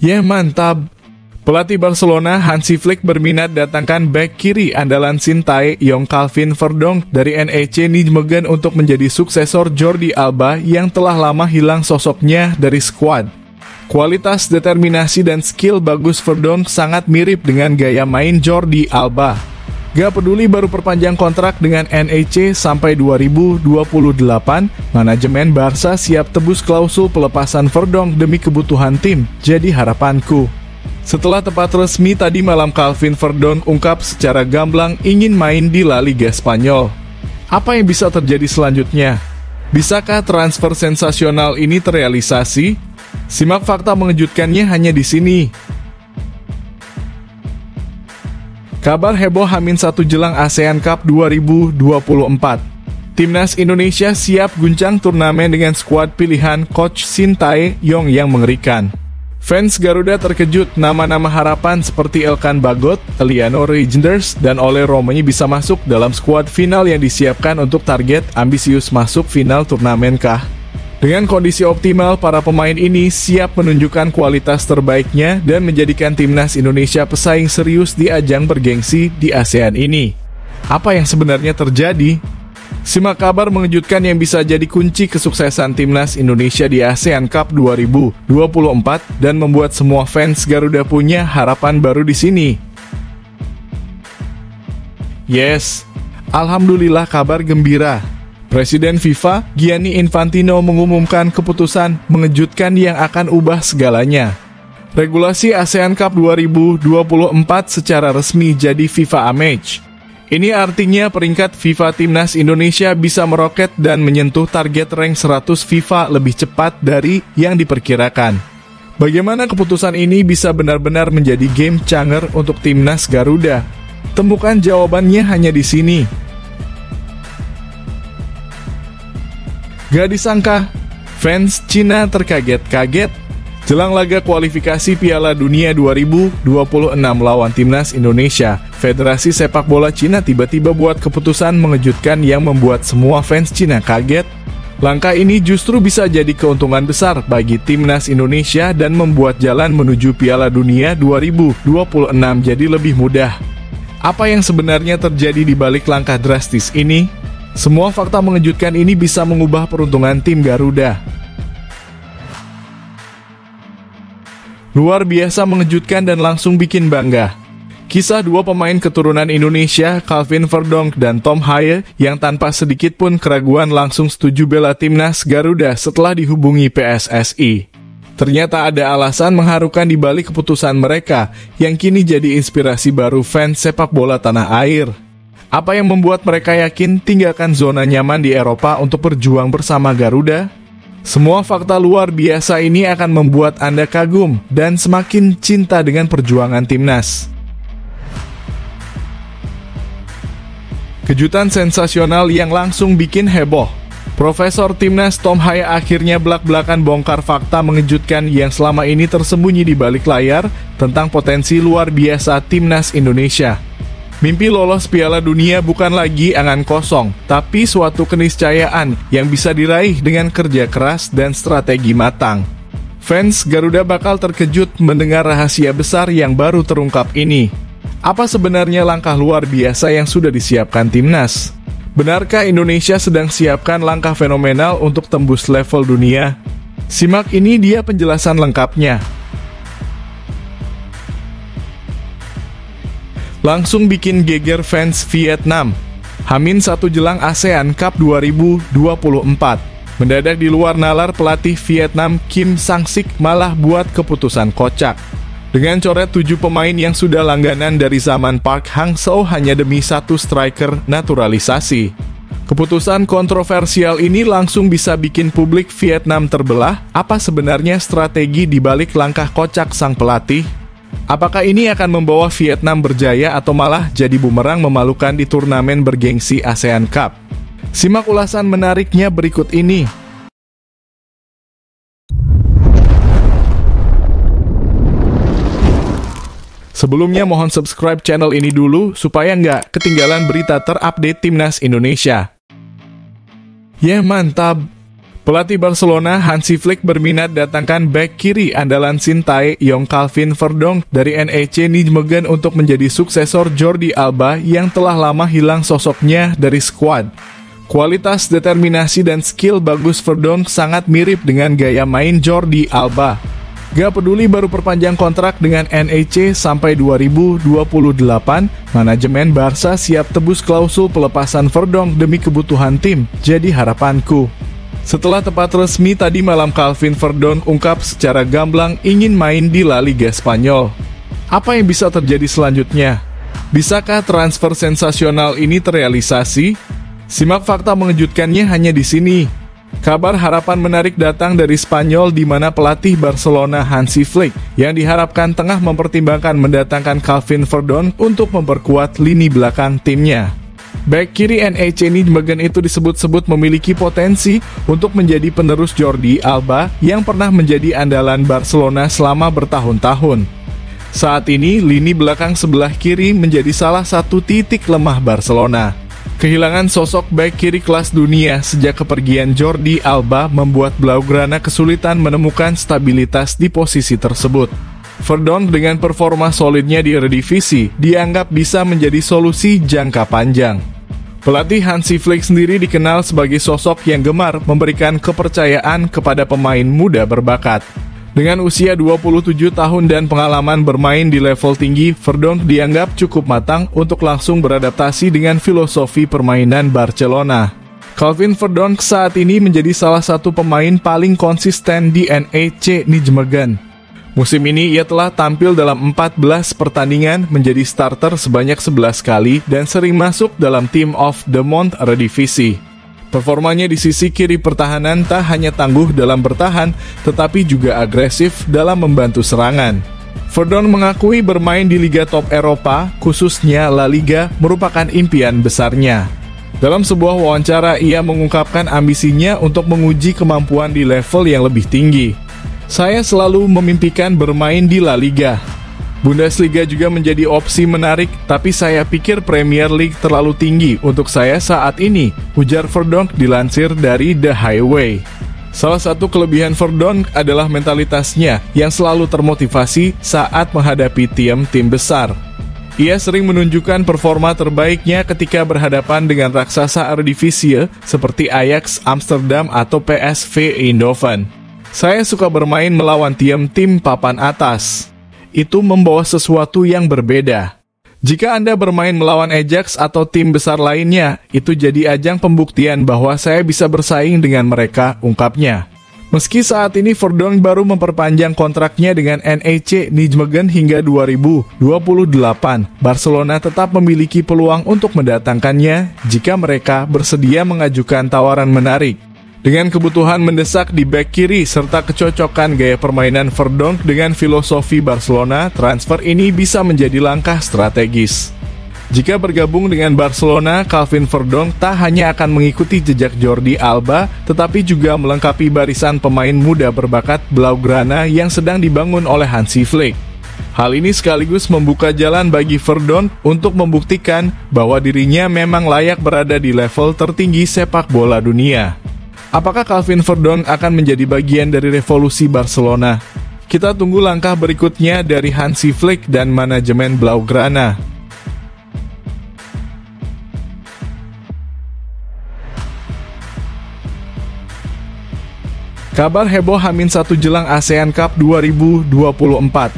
Mantap! Pelatih Barcelona Hansi Flick berminat datangkan bek kiri andalan Sintayong Calvin Verdonk dari NEC Nijmegen untuk menjadi suksesor Jordi Alba yang telah lama hilang sosoknya dari skuad. Kualitas, determinasi, dan skill bagus Verdonk sangat mirip dengan gaya main Jordi Alba. Gak peduli baru perpanjang kontrak dengan NEC sampai 2028, manajemen Barca siap tebus klausul pelepasan Verdonk demi kebutuhan tim, jadi harapanku. Setelah tepat resmi tadi malam, Calvin Verdonk ungkap secara gamblang ingin main di La Liga Spanyol. Apa yang bisa terjadi selanjutnya? Bisakah transfer sensasional ini terrealisasi? Simak fakta mengejutkannya hanya di sini. Kabar heboh H-1 jelang ASEAN Cup 2024. Timnas Indonesia siap guncang turnamen dengan skuad pilihan Coach Sintayong yang mengerikan. Fans Garuda terkejut, nama-nama harapan seperti Elkan Bagot, Eliano Reijnders, dan Ole Romanyi bisa masuk dalam skuad final yang disiapkan untuk target ambisius masuk final turnamen kah? Dengan kondisi optimal, para pemain ini siap menunjukkan kualitas terbaiknya dan menjadikan timnas Indonesia pesaing serius di ajang bergengsi di ASEAN ini. Apa yang sebenarnya terjadi? Simak kabar mengejutkan yang bisa jadi kunci kesuksesan timnas Indonesia di ASEAN Cup 2024 dan membuat semua fans Garuda punya harapan baru di sini. Yes, alhamdulillah kabar gembira. Presiden FIFA, Gianni Infantino mengumumkan keputusan mengejutkan yang akan ubah segalanya. Regulasi ASEAN Cup 2024 secara resmi jadi FIFA A-Match. Ini artinya peringkat FIFA Timnas Indonesia bisa meroket dan menyentuh target rank 100 FIFA lebih cepat dari yang diperkirakan. Bagaimana keputusan ini bisa benar-benar menjadi game changer untuk Timnas Garuda? Temukan jawabannya hanya di sini. Gak disangka, fans Cina terkaget-kaget. Jelang laga kualifikasi Piala Dunia 2026 lawan Timnas Indonesia, Federasi Sepak Bola Cina tiba-tiba buat keputusan mengejutkan yang membuat semua fans Cina kaget. Langkah ini justru bisa jadi keuntungan besar bagi Timnas Indonesia dan membuat jalan menuju Piala Dunia 2026 jadi lebih mudah. Apa yang sebenarnya terjadi di balik langkah drastis ini? Semua fakta mengejutkan ini bisa mengubah peruntungan tim Garuda. Luar biasa mengejutkan dan langsung bikin bangga. Kisah dua pemain keturunan Indonesia, Calvin Verdonk dan Tom Haye, yang tanpa sedikit pun keraguan langsung setuju bela timnas Garuda setelah dihubungi PSSI. Ternyata ada alasan mengharukan di balik keputusan mereka, yang kini jadi inspirasi baru fans sepak bola tanah air. Apa yang membuat mereka yakin tinggalkan zona nyaman di Eropa untuk berjuang bersama Garuda? Semua fakta luar biasa ini akan membuat Anda kagum dan semakin cinta dengan perjuangan timnas. Kejutan sensasional yang langsung bikin heboh. Profesor Timnas Tom Haye akhirnya belak-belakan bongkar fakta mengejutkan yang selama ini tersembunyi di balik layar tentang potensi luar biasa Timnas Indonesia. Mimpi lolos Piala Dunia bukan lagi angan kosong, tapi suatu keniscayaan yang bisa diraih dengan kerja keras dan strategi matang. Fans Garuda bakal terkejut mendengar rahasia besar yang baru terungkap ini. Apa sebenarnya langkah luar biasa yang sudah disiapkan timnas? Benarkah Indonesia sedang siapkan langkah fenomenal untuk tembus level dunia? Simak ini dia penjelasan lengkapnya. Langsung bikin geger fans Vietnam. H-1 jelang ASEAN Cup 2024. Mendadak di luar nalar pelatih Vietnam Kim Sang-sik malah buat keputusan kocak. Dengan coret 7 pemain yang sudah langganan dari zaman Park Hang-seo hanya demi satu striker naturalisasi. Keputusan kontroversial ini langsung bisa bikin publik Vietnam terbelah. Apa sebenarnya strategi di balik langkah kocak sang pelatih? Apakah ini akan membawa Vietnam berjaya atau malah jadi bumerang memalukan di turnamen bergengsi ASEAN Cup? Simak ulasan menariknya berikut ini. Sebelumnya mohon subscribe channel ini dulu supaya nggak ketinggalan berita terupdate Timnas Indonesia. Mantap! Pelatih Barcelona Hansi Flick berminat datangkan bek kiri andalan Sintayong Calvin Verdonk dari NEC Nijmegen untuk menjadi suksesor Jordi Alba yang telah lama hilang sosoknya dari skuad. Kualitas, determinasi, dan skill bagus Verdonk sangat mirip dengan gaya main Jordi Alba. Gak peduli baru perpanjang kontrak dengan NEC sampai 2028, manajemen Barca siap tebus klausul pelepasan Verdonk demi kebutuhan tim, jadi harapanku. Setelah tepat resmi tadi malam, Calvin Verdonk ungkap secara gamblang ingin main di La Liga Spanyol. Apa yang bisa terjadi selanjutnya? Bisakah transfer sensasional ini terrealisasi? Simak fakta mengejutkannya hanya di sini. Kabar harapan menarik datang dari Spanyol di mana pelatih Barcelona Hansi Flick yang diharapkan tengah mempertimbangkan mendatangkan Calvin Verdonk untuk memperkuat lini belakang timnya. Bek kiri NEC Nijmegen itu disebut-sebut memiliki potensi untuk menjadi penerus Jordi Alba yang pernah menjadi andalan Barcelona selama bertahun-tahun. Saat ini, lini belakang sebelah kiri menjadi salah satu titik lemah Barcelona. Kehilangan sosok bek kiri kelas dunia sejak kepergian Jordi Alba membuat Blaugrana kesulitan menemukan stabilitas di posisi tersebut. Verdonk dengan performa solidnya di Eredivisie dianggap bisa menjadi solusi jangka panjang. Pelatih Hansi Flick sendiri dikenal sebagai sosok yang gemar memberikan kepercayaan kepada pemain muda berbakat. Dengan usia 27 tahun dan pengalaman bermain di level tinggi, Verdonk dianggap cukup matang untuk langsung beradaptasi dengan filosofi permainan Barcelona. Calvin Verdonk saat ini menjadi salah satu pemain paling konsisten di NEC Nijmegen. Musim ini ia telah tampil dalam 14 pertandingan, menjadi starter sebanyak 11 kali dan sering masuk dalam Team of the Month Eredivisie. Performanya di sisi kiri pertahanan tak hanya tangguh dalam bertahan, tetapi juga agresif dalam membantu serangan. Verdonk mengakui bermain di Liga Top Eropa, khususnya La Liga, merupakan impian besarnya. Dalam sebuah wawancara, ia mengungkapkan ambisinya untuk menguji kemampuan di level yang lebih tinggi. Saya selalu memimpikan bermain di La Liga. Bundesliga juga menjadi opsi menarik, tapi saya pikir Premier League terlalu tinggi untuk saya saat ini, ujar Verdonk dilansir dari The Highway. Salah satu kelebihan Verdonk adalah mentalitasnya yang selalu termotivasi saat menghadapi tim-tim besar. Ia sering menunjukkan performa terbaiknya ketika berhadapan dengan raksasa Eredivisie seperti Ajax Amsterdam atau PSV Eindhoven. Saya suka bermain melawan tim-tim papan atas. Itu membawa sesuatu yang berbeda. Jika Anda bermain melawan Ajax atau tim besar lainnya, itu jadi ajang pembuktian bahwa saya bisa bersaing dengan mereka, ungkapnya. Meski saat ini Verdonk baru memperpanjang kontraknya dengan NEC Nijmegen hingga 2028, Barcelona tetap memiliki peluang untuk mendatangkannya jika mereka bersedia mengajukan tawaran menarik. Dengan kebutuhan mendesak di bek kiri serta kecocokan gaya permainan Verdonk dengan filosofi Barcelona, transfer ini bisa menjadi langkah strategis. Jika bergabung dengan Barcelona, Calvin Verdonk tak hanya akan mengikuti jejak Jordi Alba, tetapi juga melengkapi barisan pemain muda berbakat Blaugrana yang sedang dibangun oleh Hansi Flick. Hal ini sekaligus membuka jalan bagi Verdonk untuk membuktikan bahwa dirinya memang layak berada di level tertinggi sepak bola dunia. Apakah Calvin Verdonk akan menjadi bagian dari revolusi Barcelona? Kita tunggu langkah berikutnya dari Hansi Flick dan manajemen Blaugrana. Kabar heboh H-1 jelang ASEAN Cup 2024.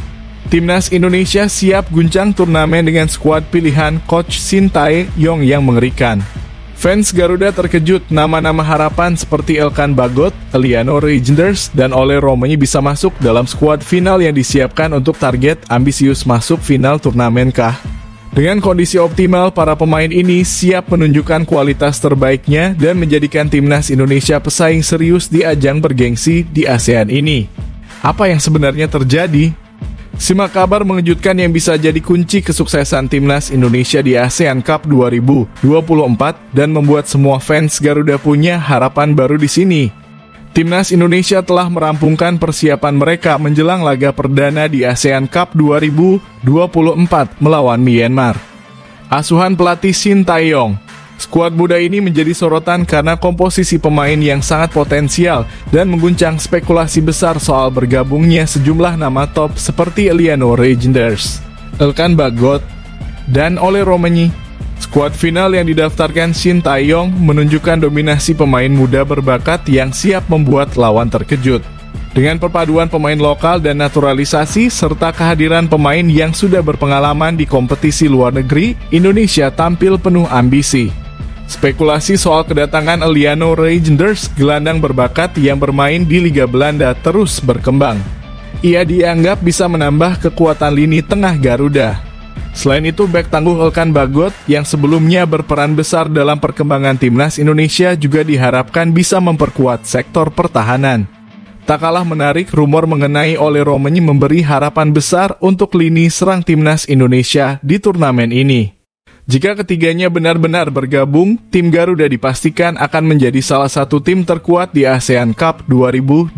Timnas Indonesia siap guncang turnamen dengan skuad pilihan Coach Sintayong yang mengerikan. Fans Garuda terkejut, nama-nama harapan seperti Elkan Bagot, Eliano Reijnders, dan Ole Romanyi bisa masuk dalam skuad final yang disiapkan untuk target ambisius masuk final turnamen kah? Dengan kondisi optimal, para pemain ini siap menunjukkan kualitas terbaiknya dan menjadikan timnas Indonesia pesaing serius di ajang bergengsi di ASEAN ini. Apa yang sebenarnya terjadi? Simak kabar mengejutkan yang bisa jadi kunci kesuksesan timnas Indonesia di ASEAN Cup 2024 dan membuat semua fans Garuda punya harapan baru di sini. Timnas Indonesia telah merampungkan persiapan mereka menjelang laga perdana di ASEAN Cup 2024 melawan Myanmar. Asuhan pelatih Sintayong, Skuad muda ini menjadi sorotan karena komposisi pemain yang sangat potensial dan mengguncang spekulasi besar soal bergabungnya sejumlah nama top seperti Eliano Reijnders, Ilkan Bagot, dan Ole Romanyi. Skuad final yang didaftarkan Shin Tae-yong menunjukkan dominasi pemain muda berbakat yang siap membuat lawan terkejut. Dengan perpaduan pemain lokal dan naturalisasi serta kehadiran pemain yang sudah berpengalaman di kompetisi luar negeri, Indonesia tampil penuh ambisi. Spekulasi soal kedatangan Eliano Reijnders, gelandang berbakat yang bermain di Liga Belanda, terus berkembang. Ia dianggap bisa menambah kekuatan lini tengah Garuda. Selain itu, bek tangguh Ilkan Bagot yang sebelumnya berperan besar dalam perkembangan timnas Indonesia juga diharapkan bisa memperkuat sektor pertahanan. Tak kalah menarik, rumor mengenai Ole Romanyi memberi harapan besar untuk lini serang timnas Indonesia di turnamen ini. Jika ketiganya benar-benar bergabung, tim Garuda dipastikan akan menjadi salah satu tim terkuat di ASEAN Cup 2024.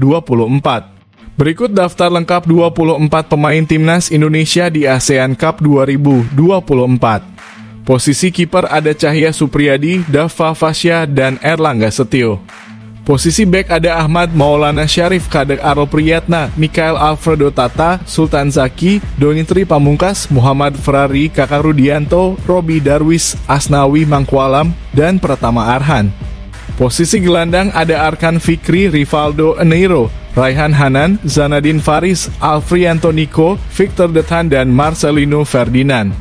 Berikut daftar lengkap 24 pemain timnas Indonesia di ASEAN Cup 2024. Posisi kiper ada Cahya Supriyadi, Dava Fasya, dan Erlangga Setio. Posisi bek ada Ahmad Maulana Syarif, Kadek Arol Priyatna, Mikael Alfredo Tata, Sultan Zaki, Donitri Pamungkas, Muhammad Ferrari, Kakak Rudianto, Robi Darwis, Asnawi Mangkualam, dan Pratama Arhan. Posisi gelandang ada Arkan Fikri, Rivaldo Eneiro, Raihan Hanan, Zanadin Faris, Alfrianto Niko, Victor Dethan, dan Marcelino Ferdinand.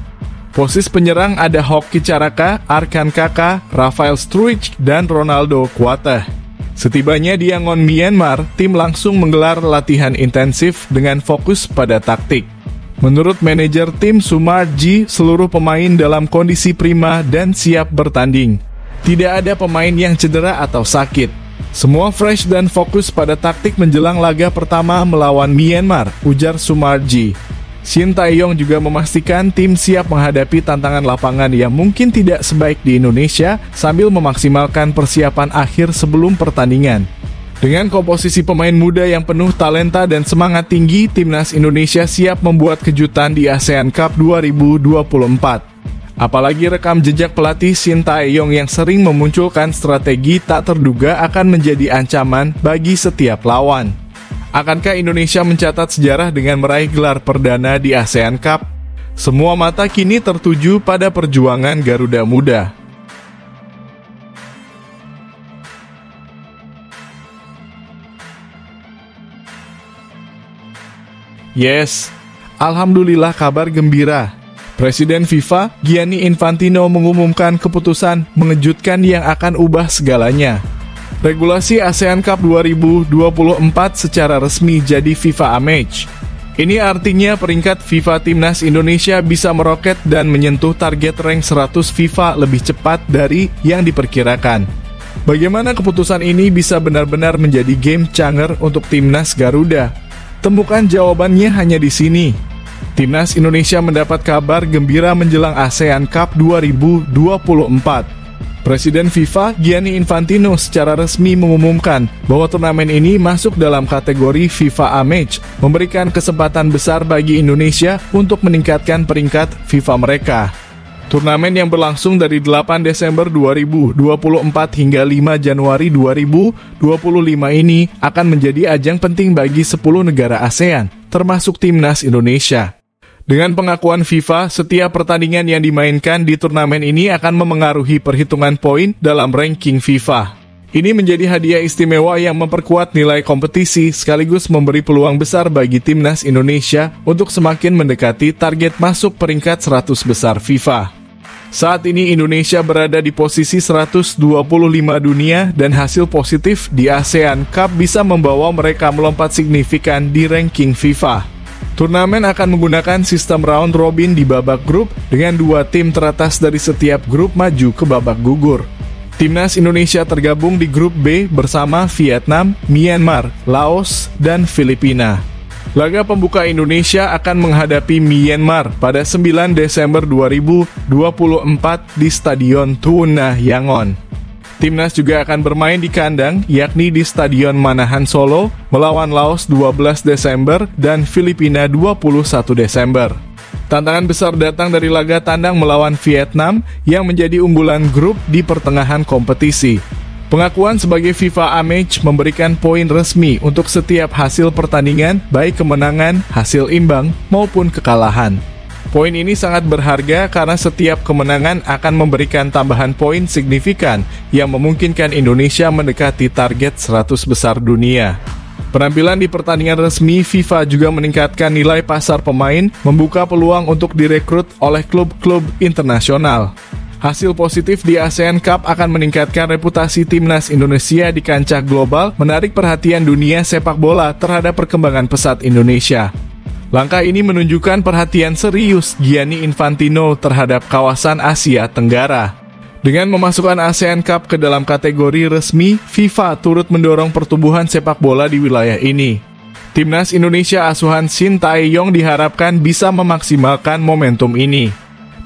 Posisi penyerang ada Hoki Caraka, Arkan Kaka, Rafael Struijk, dan Ronaldo Kuateh. Setibanya di Yangon, Myanmar, tim langsung menggelar latihan intensif dengan fokus pada taktik. Menurut manajer tim Sumarji, seluruh pemain dalam kondisi prima dan siap bertanding. Tidak ada pemain yang cedera atau sakit. Semua fresh dan fokus pada taktik menjelang laga pertama melawan Myanmar, ujar Sumarji. Shin Tae-yong juga memastikan tim siap menghadapi tantangan lapangan yang mungkin tidak sebaik di Indonesia sambil memaksimalkan persiapan akhir sebelum pertandingan. Dengan komposisi pemain muda yang penuh talenta dan semangat tinggi, timnas Indonesia siap membuat kejutan di ASEAN Cup 2024. Apalagi rekam jejak pelatih Shin Tae-yong yang sering memunculkan strategi tak terduga akan menjadi ancaman bagi setiap lawan. Akankah Indonesia mencatat sejarah dengan meraih gelar perdana di ASEAN Cup? Semua mata kini tertuju pada perjuangan Garuda Muda. Yes, alhamdulillah kabar gembira. Presiden FIFA, Gianni Infantino mengumumkan keputusan mengejutkan yang akan ubah segalanya. Regulasi ASEAN Cup 2024 secara resmi jadi FIFA A-Match. Ini artinya peringkat FIFA Timnas Indonesia bisa meroket dan menyentuh target rank 100 FIFA lebih cepat dari yang diperkirakan. Bagaimana keputusan ini bisa benar-benar menjadi game changer untuk Timnas Garuda? Temukan jawabannya hanya di sini. Timnas Indonesia mendapat kabar gembira menjelang ASEAN Cup 2024. Presiden FIFA, Gianni Infantino secara resmi mengumumkan bahwa turnamen ini masuk dalam kategori FIFA A-Match, memberikan kesempatan besar bagi Indonesia untuk meningkatkan peringkat FIFA mereka. Turnamen yang berlangsung dari 8 Desember 2024 hingga 5 Januari 2025 ini akan menjadi ajang penting bagi 10 negara ASEAN, termasuk Timnas Indonesia. Dengan pengakuan FIFA, setiap pertandingan yang dimainkan di turnamen ini akan memengaruhi perhitungan poin dalam ranking FIFA. Ini menjadi hadiah istimewa yang memperkuat nilai kompetisi sekaligus memberi peluang besar bagi Timnas Indonesia untuk semakin mendekati target masuk peringkat 100 besar FIFA. Saat ini Indonesia berada di posisi 125 dunia dan hasil positif di ASEAN Cup bisa membawa mereka melompat signifikan di ranking FIFA. Turnamen akan menggunakan sistem round robin di babak grup dengan 2 tim teratas dari setiap grup maju ke babak gugur. Timnas Indonesia tergabung di grup B bersama Vietnam, Myanmar, Laos, dan Filipina. Laga pembuka Indonesia akan menghadapi Myanmar pada 9 Desember 2024 di Stadion Tuuna, Yangon. Timnas juga akan bermain di kandang, yakni di Stadion Manahan Solo, melawan Laos 12 Desember dan Filipina 21 Desember. Tantangan besar datang dari laga tandang melawan Vietnam yang menjadi unggulan grup di pertengahan kompetisi. Pengakuan sebagai FIFA A-Match memberikan poin resmi untuk setiap hasil pertandingan, baik kemenangan, hasil imbang, maupun kekalahan. Poin ini sangat berharga karena setiap kemenangan akan memberikan tambahan poin signifikan yang memungkinkan Indonesia mendekati target 100 besar dunia. Penampilan di pertandingan resmi FIFA juga meningkatkan nilai pasar pemain, membuka peluang untuk direkrut oleh klub-klub internasional. Hasil positif di ASEAN Cup akan meningkatkan reputasi timnas Indonesia di kancah global, menarik perhatian dunia sepak bola terhadap perkembangan pesat Indonesia. Langkah ini menunjukkan perhatian serius Gianni Infantino terhadap kawasan Asia Tenggara. Dengan memasukkan ASEAN Cup ke dalam kategori resmi, FIFA turut mendorong pertumbuhan sepak bola di wilayah ini. Timnas Indonesia asuhan Shin Tae-yong diharapkan bisa memaksimalkan momentum ini.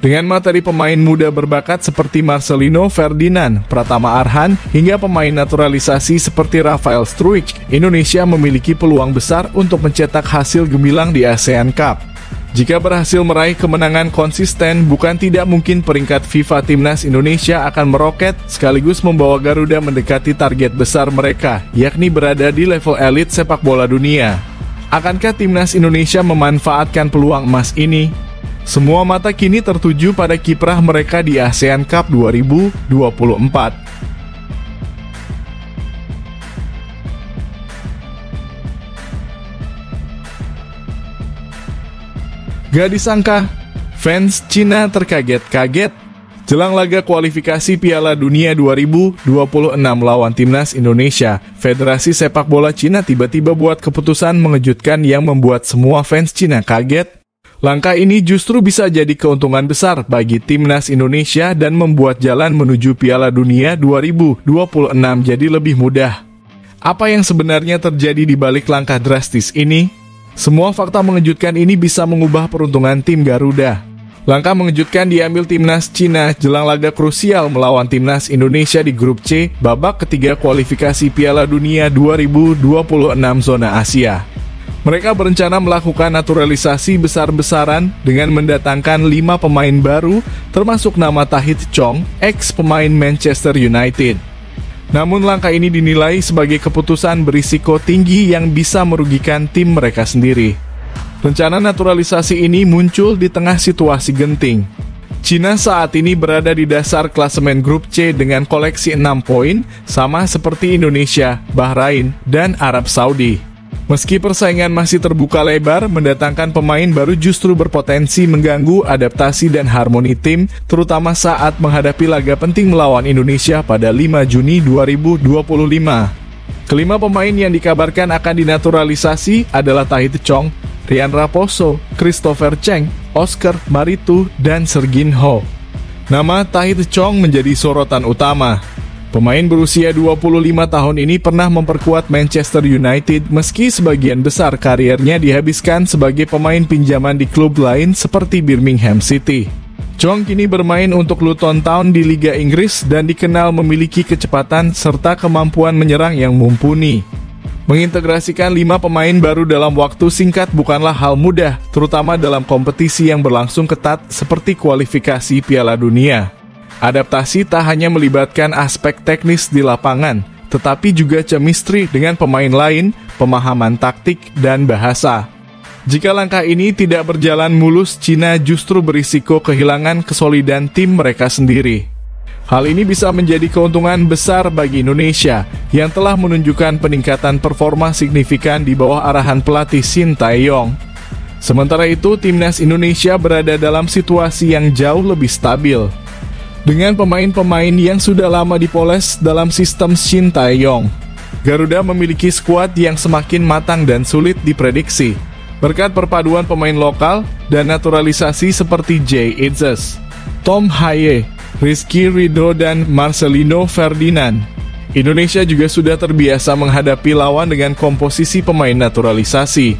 Dengan materi pemain muda berbakat seperti Marcelino Ferdinand, Pratama Arhan, hingga pemain naturalisasi seperti Rafael Struijk, Indonesia memiliki peluang besar untuk mencetak hasil gemilang di ASEAN Cup. Jika berhasil meraih kemenangan konsisten, bukan tidak mungkin peringkat FIFA Timnas Indonesia akan meroket sekaligus membawa Garuda mendekati target besar mereka, yakni berada di level elit sepak bola dunia. Akankah Timnas Indonesia memanfaatkan peluang emas ini? Semua mata kini tertuju pada kiprah mereka di ASEAN Cup 2024. Gak disangka, fans Cina terkaget-kaget. Jelang laga kualifikasi Piala Dunia 2026 lawan Timnas Indonesia, Federasi Sepak Bola Cina tiba-tiba buat keputusan mengejutkan yang membuat semua fans Cina kaget. Langkah ini justru bisa jadi keuntungan besar bagi Timnas Indonesia dan membuat jalan menuju Piala Dunia 2026 jadi lebih mudah. Apa yang sebenarnya terjadi di balik langkah drastis ini? Semua fakta mengejutkan ini bisa mengubah peruntungan tim Garuda. Langkah mengejutkan diambil Timnas Cina jelang laga krusial melawan Timnas Indonesia di grup C, babak ketiga kualifikasi Piala Dunia 2026 zona Asia. Mereka berencana melakukan naturalisasi besar-besaran dengan mendatangkan 5 pemain baru, termasuk nama Tahith Chong, ex-pemain Manchester United. Namun langkah ini dinilai sebagai keputusan berisiko tinggi yang bisa merugikan tim mereka sendiri. Rencana naturalisasi ini muncul di tengah situasi genting. Cina saat ini berada di dasar klasemen grup C dengan koleksi 6 poin, sama seperti Indonesia, Bahrain, dan Arab Saudi. Meski persaingan masih terbuka lebar, mendatangkan pemain baru justru berpotensi mengganggu adaptasi dan harmoni tim, terutama saat menghadapi laga penting melawan Indonesia pada 5 Juni 2025. Kelima pemain yang dikabarkan akan dinaturalisasi adalah Tahith Chong, Rian Raposo, Christopher Cheng, Oscar Maritu, dan Sergin Ho. Nama Tahith Chong menjadi sorotan utama. Pemain berusia 25 tahun ini pernah memperkuat Manchester United meski sebagian besar kariernya dihabiskan sebagai pemain pinjaman di klub lain seperti Birmingham City. Chong kini bermain untuk Luton Town di Liga Inggris dan dikenal memiliki kecepatan serta kemampuan menyerang yang mumpuni. Mengintegrasikan 5 pemain baru dalam waktu singkat bukanlah hal mudah, terutama dalam kompetisi yang berlangsung ketat seperti kualifikasi Piala Dunia. Adaptasi tak hanya melibatkan aspek teknis di lapangan, tetapi juga chemistry dengan pemain lain, pemahaman taktik, dan bahasa. Jika langkah ini tidak berjalan mulus, Cina justru berisiko kehilangan kesolidan tim mereka sendiri. Hal ini bisa menjadi keuntungan besar bagi Indonesia, yang telah menunjukkan peningkatan performa signifikan di bawah arahan pelatih Shin Tae-yong. Sementara itu, Timnas Indonesia berada dalam situasi yang jauh lebih stabil. Dengan pemain-pemain yang sudah lama dipoles dalam sistem Shin Tae-yong, Garuda memiliki skuad yang semakin matang dan sulit diprediksi, berkat perpaduan pemain lokal dan naturalisasi seperti Jay Itzes, Tom Haye, Rizky Ridho, dan Marcelino Ferdinand. Indonesia juga sudah terbiasa menghadapi lawan dengan komposisi pemain naturalisasi.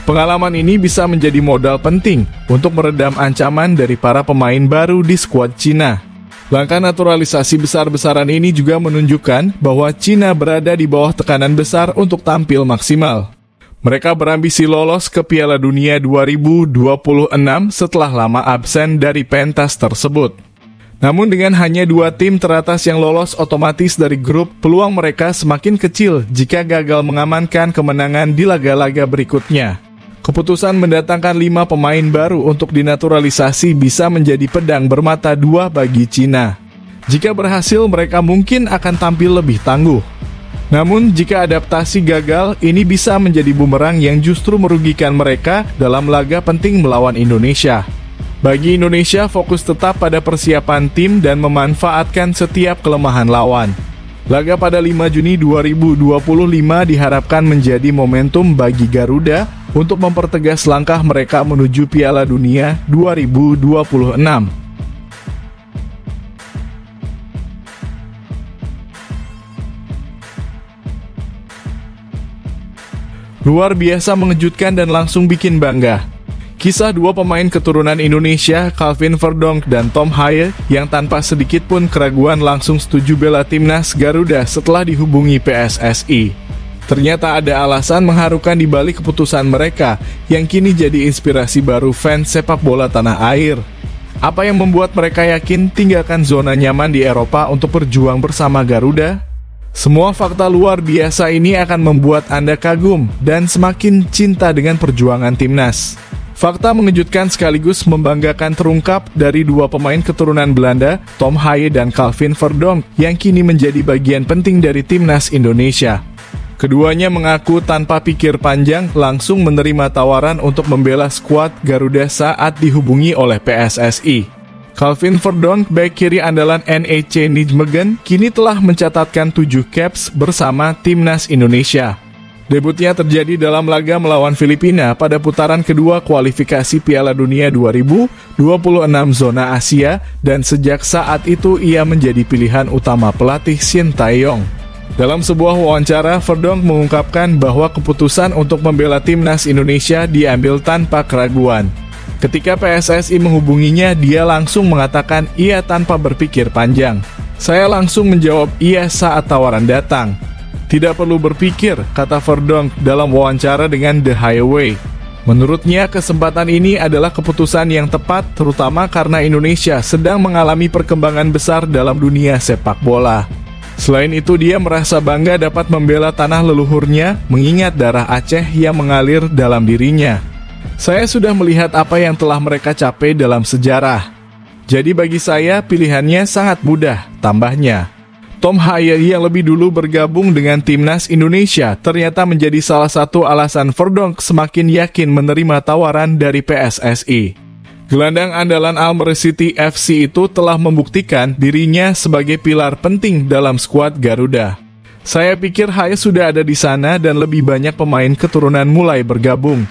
Pengalaman ini bisa menjadi modal penting untuk meredam ancaman dari para pemain baru di skuad Cina. Langkah naturalisasi besar-besaran ini juga menunjukkan bahwa Cina berada di bawah tekanan besar untuk tampil maksimal. Mereka berambisi lolos ke Piala Dunia 2026 setelah lama absen dari pentas tersebut. Namun dengan hanya 2 tim teratas yang lolos otomatis dari grup, peluang mereka semakin kecil jika gagal mengamankan kemenangan di laga-laga berikutnya. Keputusan mendatangkan 5 pemain baru untuk dinaturalisasi bisa menjadi pedang bermata 2 bagi Cina. Jika berhasil, mereka mungkin akan tampil lebih tangguh. Namun, jika adaptasi gagal, ini bisa menjadi bumerang yang justru merugikan mereka dalam laga penting melawan Indonesia. Bagi Indonesia, fokus tetap pada persiapan tim dan memanfaatkan setiap kelemahan lawan. Laga pada 5 Juni 2025 diharapkan menjadi momentum bagi Garuda untuk mempertegas langkah mereka menuju Piala Dunia 2026. Luar biasa mengejutkan dan langsung bikin bangga. Kisah 2 pemain keturunan Indonesia, Calvin Verdonk dan Tom Haye, yang tanpa sedikit pun keraguan langsung setuju bela timnas Garuda setelah dihubungi PSSI. Ternyata ada alasan mengharukan di balik keputusan mereka, yang kini jadi inspirasi baru fans sepak bola tanah air. Apa yang membuat mereka yakin tinggalkan zona nyaman di Eropa untuk berjuang bersama Garuda? Semua fakta luar biasa ini akan membuat Anda kagum dan semakin cinta dengan perjuangan timnas. Fakta mengejutkan sekaligus membanggakan terungkap dari 2 pemain keturunan Belanda, Tom Haye dan Calvin Verdonk, yang kini menjadi bagian penting dari timnas Indonesia. Keduanya mengaku tanpa pikir panjang langsung menerima tawaran untuk membela skuad Garuda saat dihubungi oleh PSSI. Calvin Verdonk, bek kiri andalan NEC Nijmegen, kini telah mencatatkan 7 caps bersama timnas Indonesia. Debutnya terjadi dalam laga melawan Filipina pada putaran kedua kualifikasi Piala Dunia 2026 zona Asia, dan sejak saat itu ia menjadi pilihan utama pelatih Shin Tae-yong. Dalam sebuah wawancara, Verdonk mengungkapkan bahwa keputusan untuk membela timnas Indonesia diambil tanpa keraguan. Ketika PSSI menghubunginya, dia langsung mengatakan iya tanpa berpikir panjang. Saya langsung menjawab iya saat tawaran datang. Tidak perlu berpikir, kata Verdonk dalam wawancara dengan The Highway. Menurutnya, kesempatan ini adalah keputusan yang tepat, terutama karena Indonesia sedang mengalami perkembangan besar dalam dunia sepak bola. Selain itu, dia merasa bangga dapat membela tanah leluhurnya, mengingat darah Aceh yang mengalir dalam dirinya. Saya sudah melihat apa yang telah mereka capai dalam sejarah. Jadi bagi saya, pilihannya sangat mudah, tambahnya. Tom Haye yang lebih dulu bergabung dengan timnas Indonesia ternyata menjadi salah satu alasan Verdonk semakin yakin menerima tawaran dari PSSI. Gelandang andalan Almere City FC itu telah membuktikan dirinya sebagai pilar penting dalam skuad Garuda. Saya pikir Haye sudah ada di sana dan lebih banyak pemain keturunan mulai bergabung.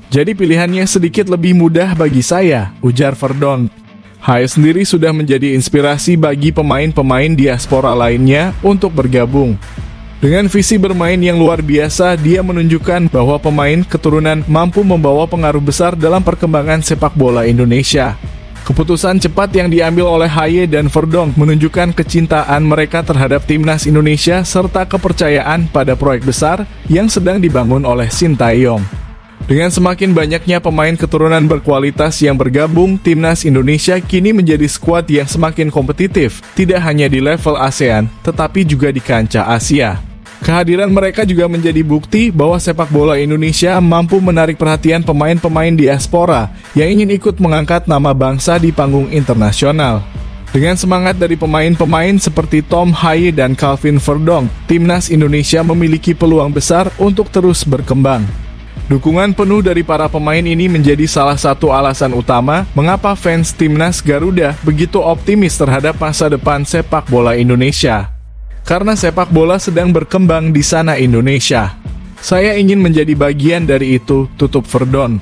Jadi pilihannya sedikit lebih mudah bagi saya, ujar Verdonk. Haye sendiri sudah menjadi inspirasi bagi pemain-pemain diaspora lainnya untuk bergabung. Dengan visi bermain yang luar biasa, dia menunjukkan bahwa pemain keturunan mampu membawa pengaruh besar dalam perkembangan sepak bola Indonesia. Keputusan cepat yang diambil oleh Haye dan Verdonk menunjukkan kecintaan mereka terhadap timnas Indonesia serta kepercayaan pada proyek besar yang sedang dibangun oleh Shin Tae-yong. Dengan semakin banyaknya pemain keturunan berkualitas yang bergabung, timnas Indonesia kini menjadi skuad yang semakin kompetitif, tidak hanya di level ASEAN, tetapi juga di kancah Asia. Kehadiran mereka juga menjadi bukti bahwa sepak bola Indonesia mampu menarik perhatian pemain-pemain diaspora yang ingin ikut mengangkat nama bangsa di panggung internasional. Dengan semangat dari pemain-pemain seperti Tom Haye dan Calvin Verdonk, timnas Indonesia memiliki peluang besar untuk terus berkembang. Dukungan penuh dari para pemain ini menjadi salah satu alasan utama mengapa fans timnas Garuda begitu optimis terhadap masa depan sepak bola Indonesia. Karena sepak bola sedang berkembang di sana Indonesia. Saya ingin menjadi bagian dari itu, tutup Verdonk.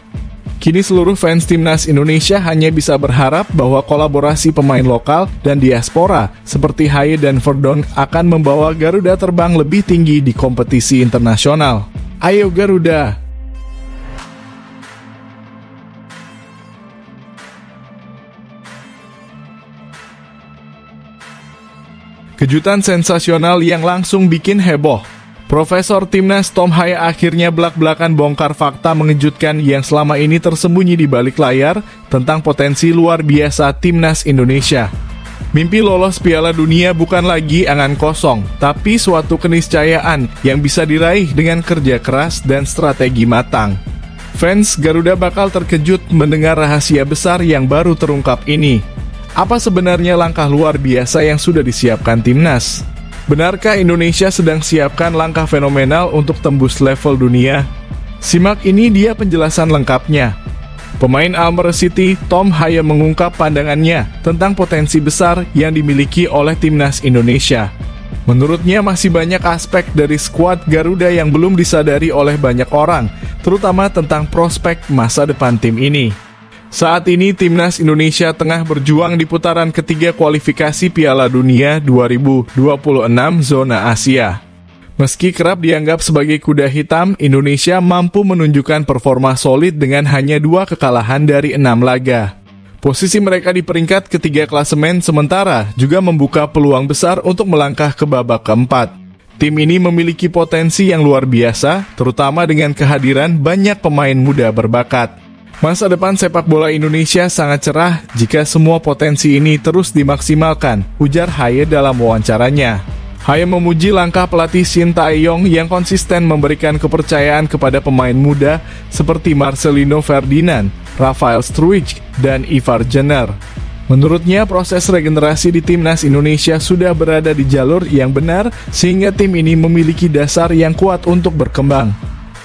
Kini seluruh fans timnas Indonesia hanya bisa berharap bahwa kolaborasi pemain lokal dan diaspora seperti Haye dan Verdonk akan membawa Garuda terbang lebih tinggi di kompetisi internasional. Ayo Garuda! Kejutan sensasional yang langsung bikin heboh. Profesor Timnas Tom Haye akhirnya belak-belakan bongkar fakta mengejutkan yang selama ini tersembunyi di balik layar tentang potensi luar biasa Timnas Indonesia. Mimpi lolos Piala Dunia bukan lagi angan kosong, tapi suatu keniscayaan yang bisa diraih dengan kerja keras dan strategi matang. Fans Garuda bakal terkejut mendengar rahasia besar yang baru terungkap ini. Apa sebenarnya langkah luar biasa yang sudah disiapkan Timnas? Benarkah Indonesia sedang siapkan langkah fenomenal untuk tembus level dunia? Simak ini dia penjelasan lengkapnya. Pemain Almere City, Tom Haye mengungkap pandangannya tentang potensi besar yang dimiliki oleh Timnas Indonesia. Menurutnya masih banyak aspek dari skuad Garuda yang belum disadari oleh banyak orang, terutama tentang prospek masa depan tim ini. Saat ini Timnas Indonesia tengah berjuang di putaran ketiga kualifikasi Piala Dunia 2026 zona Asia. Meski kerap dianggap sebagai kuda hitam, Indonesia mampu menunjukkan performa solid dengan hanya 2 kekalahan dari 6 laga. Posisi mereka di peringkat ketiga klasemen sementara juga membuka peluang besar untuk melangkah ke babak keempat. Tim ini memiliki potensi yang luar biasa, terutama dengan kehadiran banyak pemain muda berbakat. Masa depan sepak bola Indonesia sangat cerah jika semua potensi ini terus dimaksimalkan, ujar Haye dalam wawancaranya. Haye memuji langkah pelatih Shin Tae-yong yang konsisten memberikan kepercayaan kepada pemain muda seperti Marcelino Ferdinand, Rafael Struijk, dan Ivar Jenner. Menurutnya, proses regenerasi di Timnas Indonesia sudah berada di jalur yang benar sehingga tim ini memiliki dasar yang kuat untuk berkembang.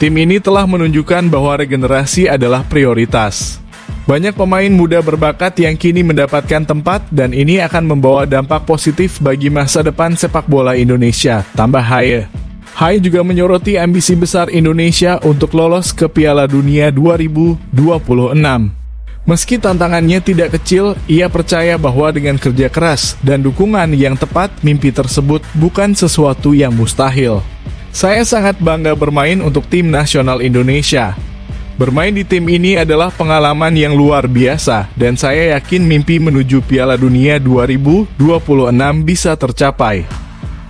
Tim ini telah menunjukkan bahwa regenerasi adalah prioritas. Banyak pemain muda berbakat yang kini mendapatkan tempat dan ini akan membawa dampak positif bagi masa depan sepak bola Indonesia, tambah Haye. Haye juga menyoroti ambisi besar Indonesia untuk lolos ke Piala Dunia 2026. Meski tantangannya tidak kecil, ia percaya bahwa dengan kerja keras dan dukungan yang tepat, mimpi tersebut bukan sesuatu yang mustahil. Saya sangat bangga bermain untuk tim nasional Indonesia. Bermain di tim ini adalah pengalaman yang luar biasa dan saya yakin mimpi menuju Piala Dunia 2026 bisa tercapai.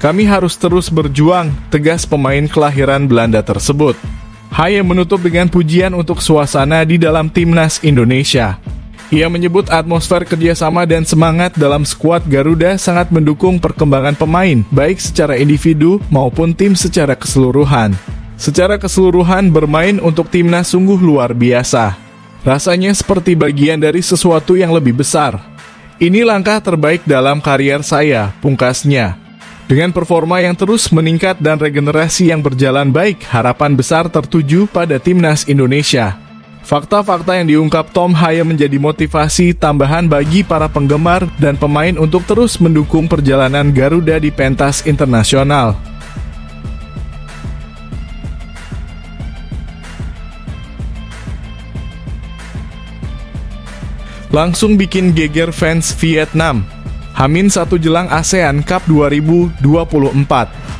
Kami harus terus berjuang, tegas pemain kelahiran Belanda tersebut. Haye menutup dengan pujian untuk suasana di dalam Timnas Indonesia. Ia menyebut atmosfer kerjasama dan semangat dalam skuad Garuda sangat mendukung perkembangan pemain, baik secara individu maupun tim secara keseluruhan. Secara keseluruhan, bermain untuk Timnas sungguh luar biasa. Rasanya seperti bagian dari sesuatu yang lebih besar. Ini langkah terbaik dalam karier saya, pungkasnya. Dengan performa yang terus meningkat dan regenerasi yang berjalan baik, harapan besar tertuju pada Timnas Indonesia. Fakta-fakta yang diungkap Tom Haye menjadi motivasi tambahan bagi para penggemar dan pemain untuk terus mendukung perjalanan Garuda di pentas internasional. Langsung bikin geger fans Vietnam. Hamin 1 jelang ASEAN Cup 2024.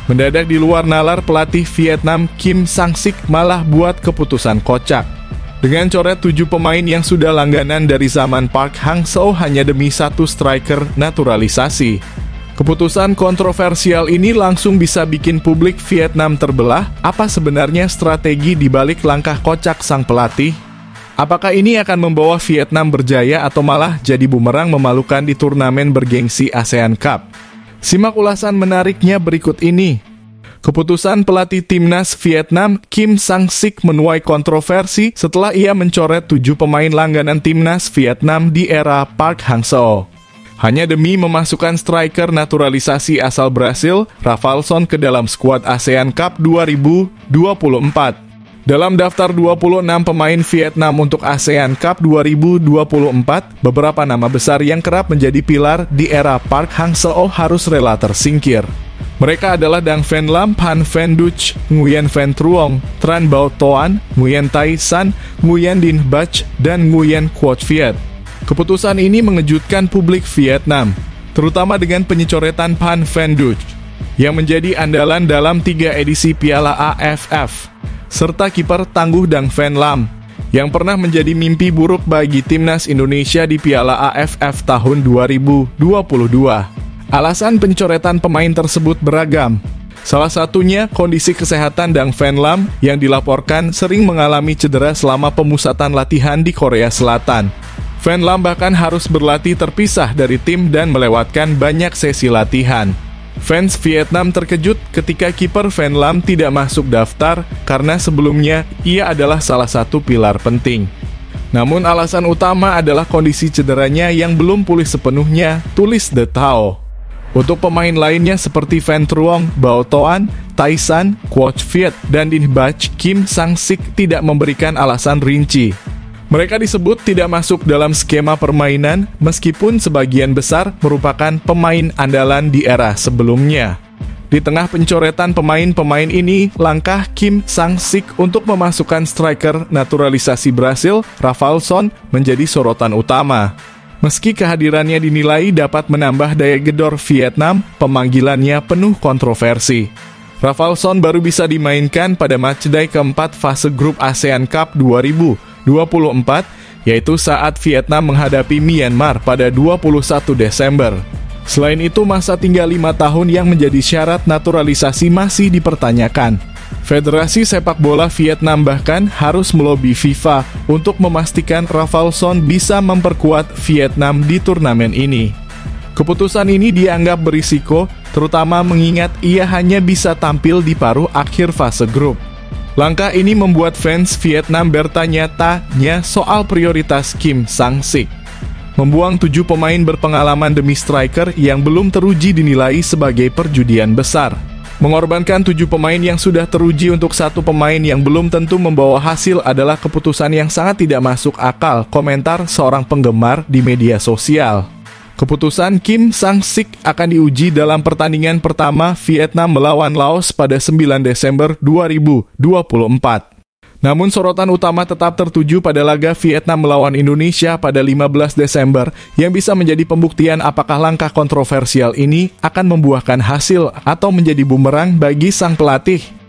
Mendadak di luar nalar pelatih Vietnam Kim Sang-sik malah buat keputusan kocak. Dengan coret 7 pemain yang sudah langganan dari zaman Park Hang-seo hanya demi 1 striker naturalisasi. Keputusan kontroversial ini langsung bisa bikin publik Vietnam terbelah. Apa sebenarnya strategi di balik langkah kocak sang pelatih? Apakah ini akan membawa Vietnam berjaya atau malah jadi bumerang memalukan di turnamen bergengsi ASEAN Cup? Simak ulasan menariknya berikut ini. Keputusan pelatih Timnas Vietnam Kim Sang-sik menuai kontroversi setelah ia mencoret 7 pemain langganan Timnas Vietnam di era Park Hang-seo. Hanya demi memasukkan striker naturalisasi asal Brasil, Rafaelson ke dalam skuad ASEAN Cup 2024. Dalam daftar 26 pemain Vietnam untuk ASEAN Cup 2024, beberapa nama besar yang kerap menjadi pilar di era Park Hang-seo harus rela tersingkir. Mereka adalah Dang Van Lam, Han Van Duch, Nguyen Van Truong, Tran Bao Toan, Nguyen Tai San, Nguyen Dinh Bach, dan Nguyen Quoc Viet. Keputusan ini mengejutkan publik Vietnam, terutama dengan penyecoretan Han Van Duch, yang menjadi andalan dalam 3 edisi Piala AFF, serta kiper tangguh Dang Van Lam, yang pernah menjadi mimpi buruk bagi Timnas Indonesia di Piala AFF tahun 2022. Alasan pencoretan pemain tersebut beragam. Salah satunya kondisi kesehatan Dang Van Lam yang dilaporkan sering mengalami cedera selama pemusatan latihan di Korea Selatan. Van Lam bahkan harus berlatih terpisah dari tim dan melewatkan banyak sesi latihan. Fans Vietnam terkejut ketika kiper Van Lam tidak masuk daftar karena sebelumnya ia adalah salah satu pilar penting. Namun alasan utama adalah kondisi cederanya yang belum pulih sepenuhnya, tulis The Tao. Untuk pemain lainnya seperti Van Truong, Bao Toan, Taisan, Quoch Viet, dan Din Bach, Kim Sang-sik tidak memberikan alasan rinci. Mereka disebut tidak masuk dalam skema permainan meskipun sebagian besar merupakan pemain andalan di era sebelumnya. Di tengah pencoretan pemain-pemain ini, langkah Kim Sang-sik untuk memasukkan striker naturalisasi Brasil, Rafaelson, menjadi sorotan utama. Meski kehadirannya dinilai dapat menambah daya gedor Vietnam, pemanggilannya penuh kontroversi. Rafaelson baru bisa dimainkan pada matchday keempat fase grup ASEAN Cup 2024, yaitu saat Vietnam menghadapi Myanmar pada 21 Desember. Selain itu, masa tinggal 5 tahun yang menjadi syarat naturalisasi masih dipertanyakan. Federasi Sepak Bola Vietnam bahkan harus melobi FIFA untuk memastikan Rafaelson bisa memperkuat Vietnam di turnamen ini. Keputusan ini dianggap berisiko, terutama mengingat ia hanya bisa tampil di paruh akhir fase grup. Langkah ini membuat fans Vietnam bertanya-tanya soal prioritas Kim Sang-sik. Membuang 7 pemain berpengalaman demi striker yang belum teruji dinilai sebagai perjudian besar. Mengorbankan 7 pemain yang sudah teruji untuk 1 pemain yang belum tentu membawa hasil adalah keputusan yang sangat tidak masuk akal, komentar seorang penggemar di media sosial. Keputusan Kim Sang-sik akan diuji dalam pertandingan pertama Vietnam melawan Laos pada 9 Desember 2024. Namun sorotan utama tetap tertuju pada laga Vietnam melawan Indonesia pada 15 Desember yang bisa menjadi pembuktian apakah langkah kontroversial ini akan membuahkan hasil atau menjadi bumerang bagi sang pelatih.